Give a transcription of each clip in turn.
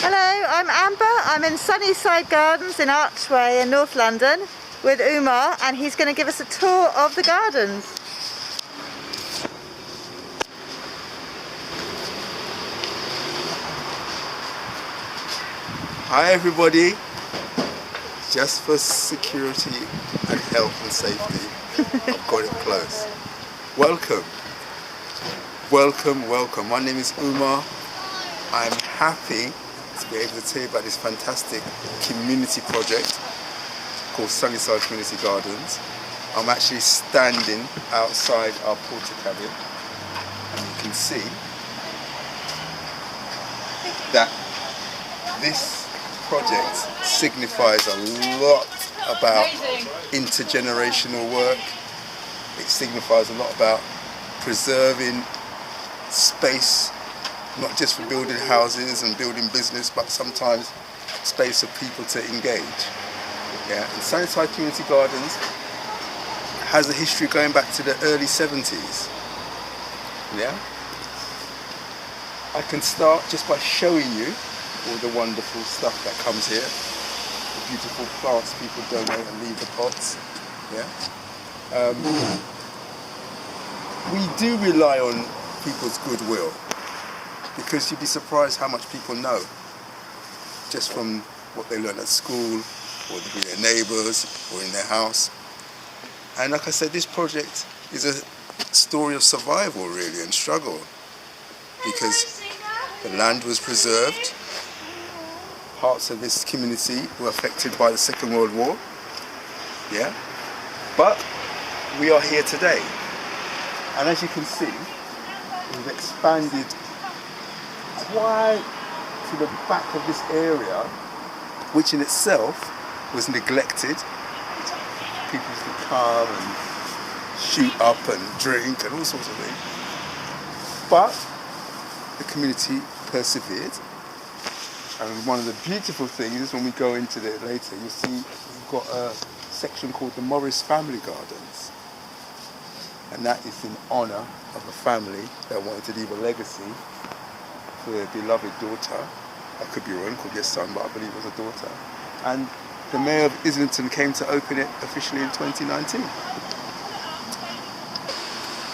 Hello, I'm Amber. I'm in Sunnyside Gardens in Archway in North London with Umar, and he's going to give us a tour of the gardens. Hi everybody, just for security and health and safety, I've got it close. Welcome, welcome, welcome. My name is Umar. I'm happy to be able to tell you about this fantastic community project called Sunnyside Community Gardens. I'm actually standing outside our porter cabin, and you can see that this project signifies a lot about intergenerational work. It signifies a lot about preserving space, not just for building houses and building business, but sometimes space for people to engage. Yeah, and Sunnyside Community Gardens has a history going back to the early 70s. Yeah, I can start just by showing you all the wonderful stuff that comes here. The beautiful plants people donate and leave the pots. Yeah. We do rely on people's goodwill, because you'd be surprised how much people know just from what they learn at school, or with their neighbours, or in their house. And like I said, this project is a story of survival really, and struggle, because the land was preserved. Parts of this community were affected by the Second World War, yeah, but we are here today, and as you can see, we've expanded quite to the back of this area, which in itself was neglected. People used to come and shoot up and drink and all sorts of things, but the community persevered. And one of the beautiful things, when we go into it later, you'll see we've got a section called the Morris Family Gardens. And that is in honour of a family that wanted to leave a legacy for their beloved daughter. I could be wrong, could be a son, but I believe it was a daughter. And the Mayor of Islington came to open it officially in 2019.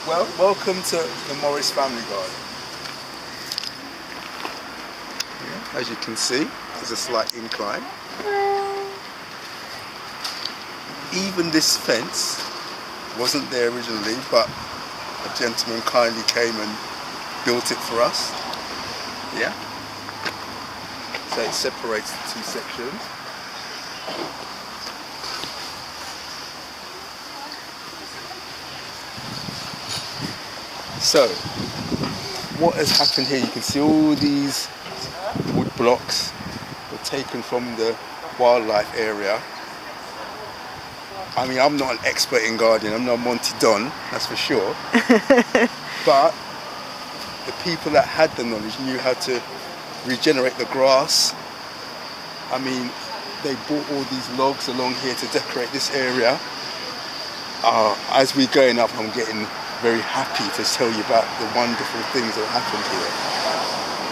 Well, welcome to the Morris Family Garden. As you can see, there's a slight incline. Even this fence wasn't there originally, but a gentleman kindly came and built it for us. Yeah. So it separates the two sections. So, what has happened here? You can see all these wood blocks were taken from the wildlife area. I mean, I'm not an expert in gardening, I'm not Monty Don, that's for sure. But the people that had the knowledge knew how to regenerate the grass. I mean, they brought all these logs along here to decorate this area. As we're going up, I'm getting very happy to tell you about the wonderful things that happened here.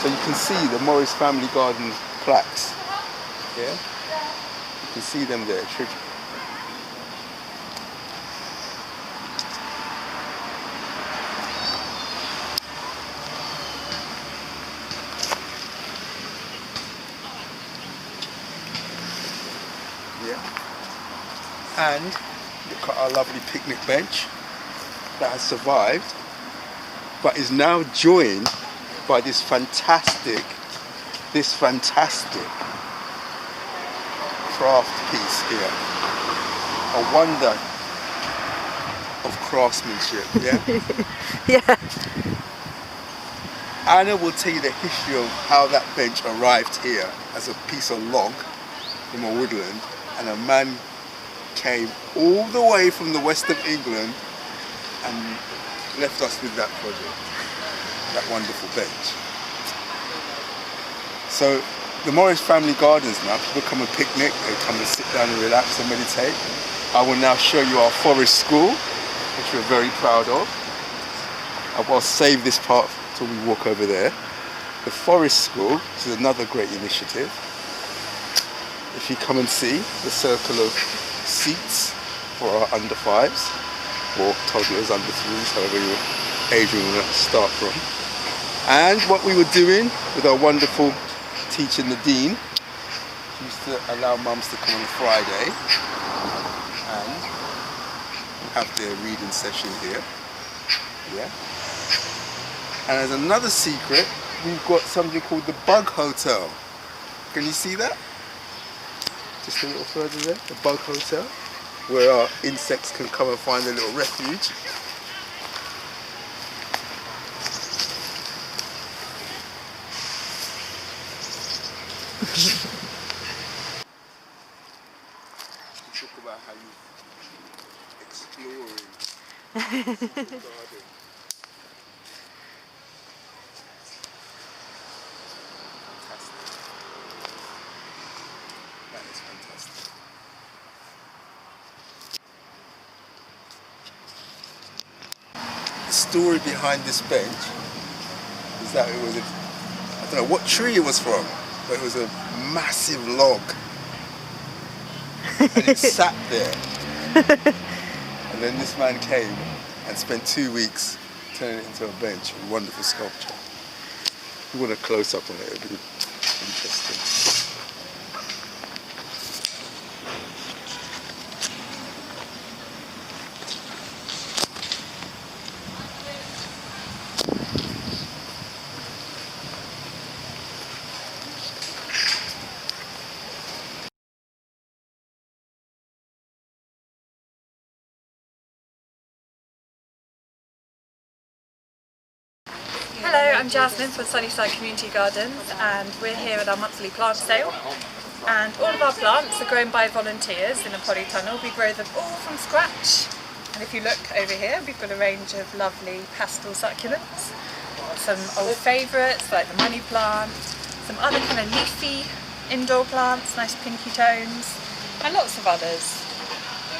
So you can see the Morris Family Garden plaques, yeah? You can see them there, tribute. Yeah. And look at our lovely picnic bench that has survived, but is now joined by this fantastic craft piece here. A wonder of craftsmanship, yeah? Yeah. Anna will tell you the history of how that bench arrived here as a piece of log from a woodland, and a man came all the way from the west of England and left us with that project. That wonderful bench. So the Morris Family Gardens now, people come and picnic, they come and sit down and relax and meditate. I will now show you our forest school, which we're very proud of. I'll save this part till we walk over there. the Forest School, which is another great initiative. If you come and see the circle of seats for our under fives, or toddlers, under threes, however your age we want to start from. And what we were doing with our wonderful teacher Nadine, she used to allow mums to come on a Friday and have their reading session here. Yeah. And as another secret, we've got something called the Bug Hotel. Can you see that? Just a little further there, the Bug Hotel, where our insects can come and find a little refuge. Talk about how you exploring the garden. Fantastic. That is fantastic. The story behind this bench is that it was I don't know what tree it was from, but it was a massive log. And it sat there. And then this man came and spent 2 weeks turning it into a bench, a wonderful sculpture. If you want a close up on it, it would be interesting. Hello, I'm Jasmine from Sunnyside Community Gardens, and we're here at our monthly plant sale. And all of our plants are grown by volunteers in a polytunnel. We grow them all from scratch. And if you look over here, we've got a range of lovely pastel succulents. Some old favourites like the money plant, some other kind of leafy indoor plants, nice pinky tones, and lots of others.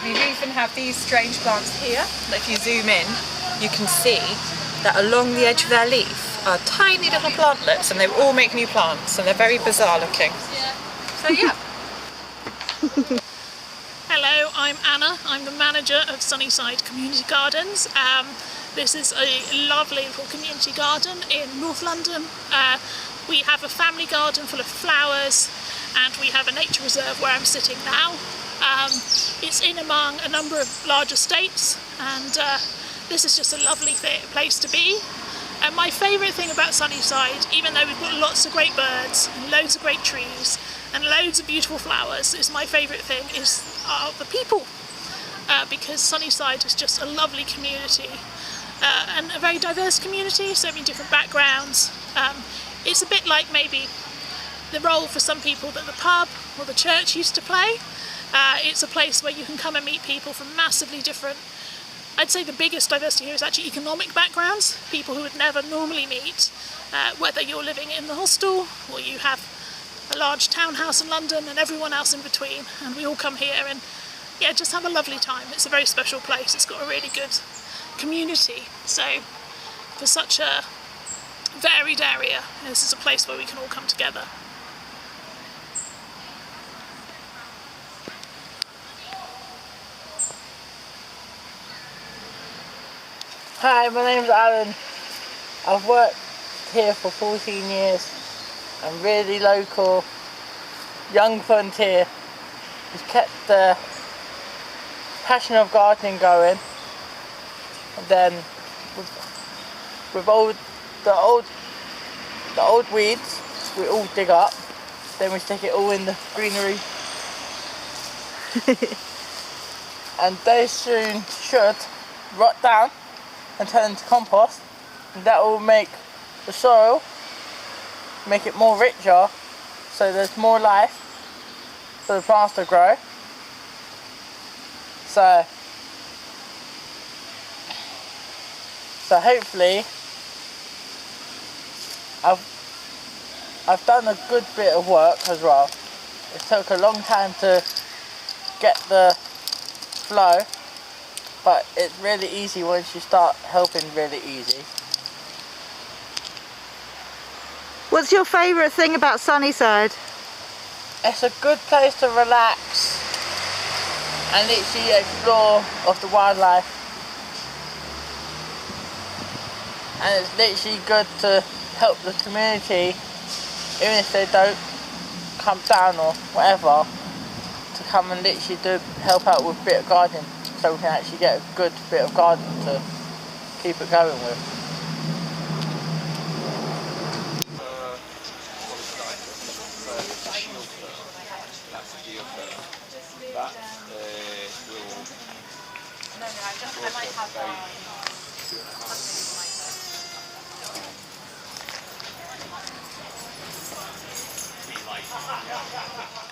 We even have these strange plants here that if you zoom in, you can see that along the edge of their leaf are tiny little plantlets, and they all make new plants, and they're very bizarre looking. So yeah. Hello, I'm Anna. I'm the manager of Sunnyside Community Gardens. This is a lovely little community garden in North London. We have a family garden full of flowers, and we have a nature reserve where I'm sitting now. It's in among a number of large estates, and this is just a lovely place to be. And my favourite thing about Sunnyside, even though we've got lots of great birds, and loads of great trees, and loads of beautiful flowers, is my favourite thing is the people. Because Sunnyside is just a lovely community, and a very diverse community, so many different backgrounds. It's a bit like maybe the role for some people that the pub or the church used to play. It's a place where you can come and meet people from massively different, I'd say the biggest diversity here is actually economic backgrounds, people who would never normally meet, whether you're living in the hostel or you have a large townhouse in London and everyone else in between, and we all come here and yeah, just have a lovely time. It's a very special place, it's got a really good community, so for such a varied area, this is a place where we can all come together. Hi, my name's Alan. I've worked here for 14 years. I'm really local, young volunteer who's kept the passion of gardening going. And then with all the old weeds, we all dig up. Then we stick it all in the greenery. And they soon should rot down and turn into compost, and that will make the soil, make it more richer, so there's more life for the plants to grow. So hopefully I've done a good bit of work as well. It took a long time to get the flow, but it's really easy once you start helping, really easy. What's your favourite thing about Sunnyside? It's a good place to relax and literally explore of the wildlife. And it's literally good to help the community, even if they don't come down or whatever, to come and literally help out with a bit of gardening, so we can actually get a good bit of garden to keep it going with. I might have